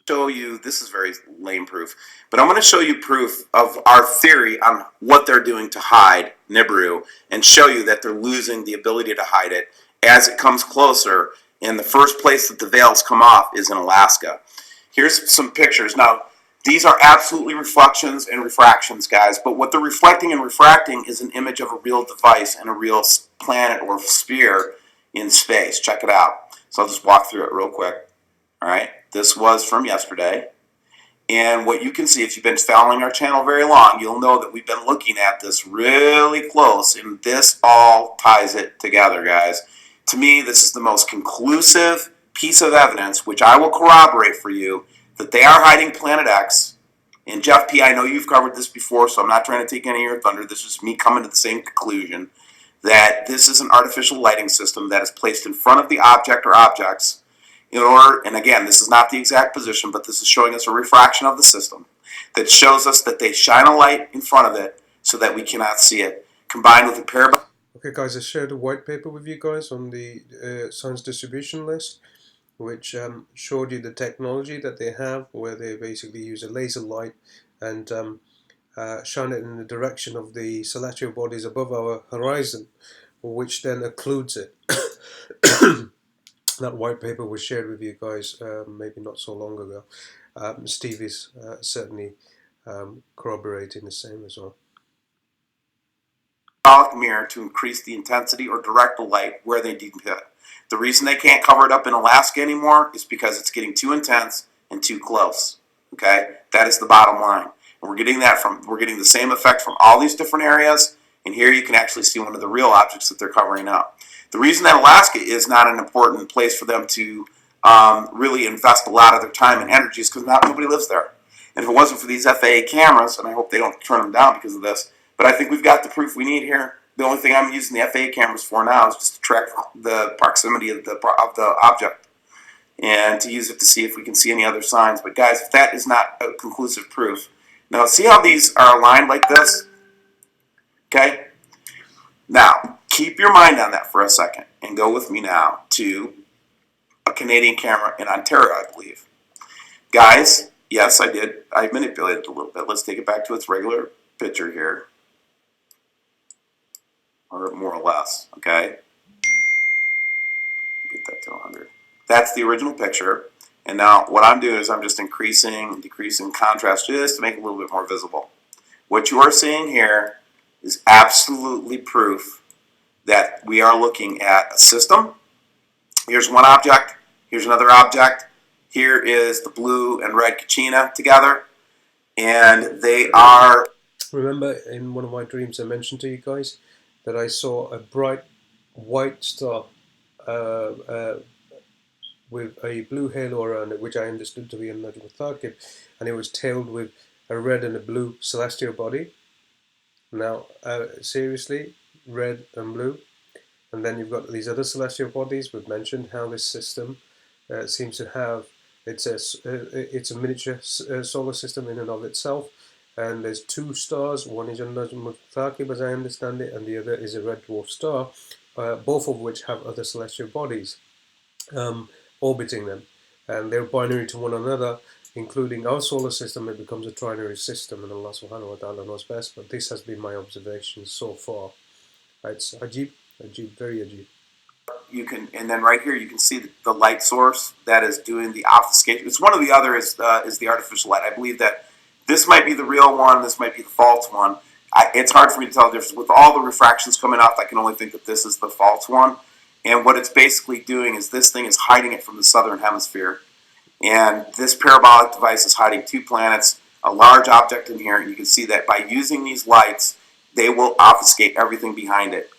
Show you, this is very lame proof, but I'm going to show you proof of our theory on what they're doing to hide Nibiru and show you that they're losing the ability to hide it as it comes closer. And the first place that the veils come off is in Alaska. Here's some pictures. Now, these are absolutely reflections and refractions, guys, but what they're reflecting and refracting is an image of a real device and a real planet or sphere in space. Check it out. So I'll just walk through it real quick. All right, this was from yesterday. And what you can see, if you've been following our channel very long, you'll know that we've been looking at this really close, and this all ties it together, guys. To me, this is the most conclusive piece of evidence, which I will corroborate for you, that they are hiding Planet X. And Jeff P., I know you've covered this before, so I'm not trying to take any of your thunder. This is me coming to the same conclusion, that this is an artificial lighting system that is placed in front of the object or objects in order, and again, this is not the exact position, but this is showing us a refraction of the system that shows us that they shine a light in front of it so that we cannot see it, combined with a parabolic. Okay guys, I shared a white paper with you guys on the science distribution list, which showed you the technology that they have, where they basically use a laser light and shine it in the direction of the celestial bodies above our horizon, which then occludes it. That white paper was shared with you guys maybe not so long ago. Steve is certainly corroborating the same as well. Mirror to increase the intensity or direct the light where they need to hit. The reason they can't cover it up in Alaska anymore is because it's getting too intense and too close. Okay, that is the bottom line. And we're getting the same effect from all these different areas. And here you can actually see one of the real objects that they're covering up. The reason that Alaska is not an important place for them to really invest a lot of their time and energy is because nobody lives there. And if it wasn't for these FAA cameras, and I hope they don't turn them down because of this, but I think we've got the proof we need here. The only thing I'm using the FAA cameras for now is just to track the proximity of the object and to use it to see if we can see any other signs. But guys, if that is not a conclusive proof, now see how these are aligned like this? Okay? Now, keep your mind on that for a second and go with me now to a Canadian camera in Ontario, I believe. Guys, yes, I did. I manipulated it a little bit. Let's take it back to its regular picture here. Or more or less, okay? Get that to 100. That's the original picture. And now what I'm doing is I'm just increasing and decreasing contrast just to make it a little bit more visible. What you are seeing here is absolutely proof that we are looking at a system. Here's one object. Here's another object. Here is the blue and red Kachina together. And they are... Remember in one of my dreams I mentioned to you guys that I saw a bright white star with a blue halo around it, which I understood to be a Najm Thaqib, and it was tailed with a red and a blue celestial body. Now, seriously, red and blue. And then you've got these other celestial bodies. We've mentioned how this system seems to have, it's a miniature solar system in and of itself. And there's two stars. One is a Najm Thaqib, as I understand it, and the other is a red dwarf star, both of which have other celestial bodies orbiting them. And they're binary to one another, including our solar system. It becomes a trinary system, and Allah subhanahu wa ta'ala knows best, but this has been my observation so far. It's ajib, very ajib. You can, and then right here you can see the light source that is doing the obfuscation. It's one of the other is the artificial light. I believe that this might be the real one, this might be the false one. It's hard for me to tell the difference. With all the refractions coming off, I can only think that this is the false one. And what it's basically doing is this thing is hiding it from the southern hemisphere. And this parabolic device is hiding two planets, a large object in here, and you can see that by using these lights, they will obfuscate everything behind it.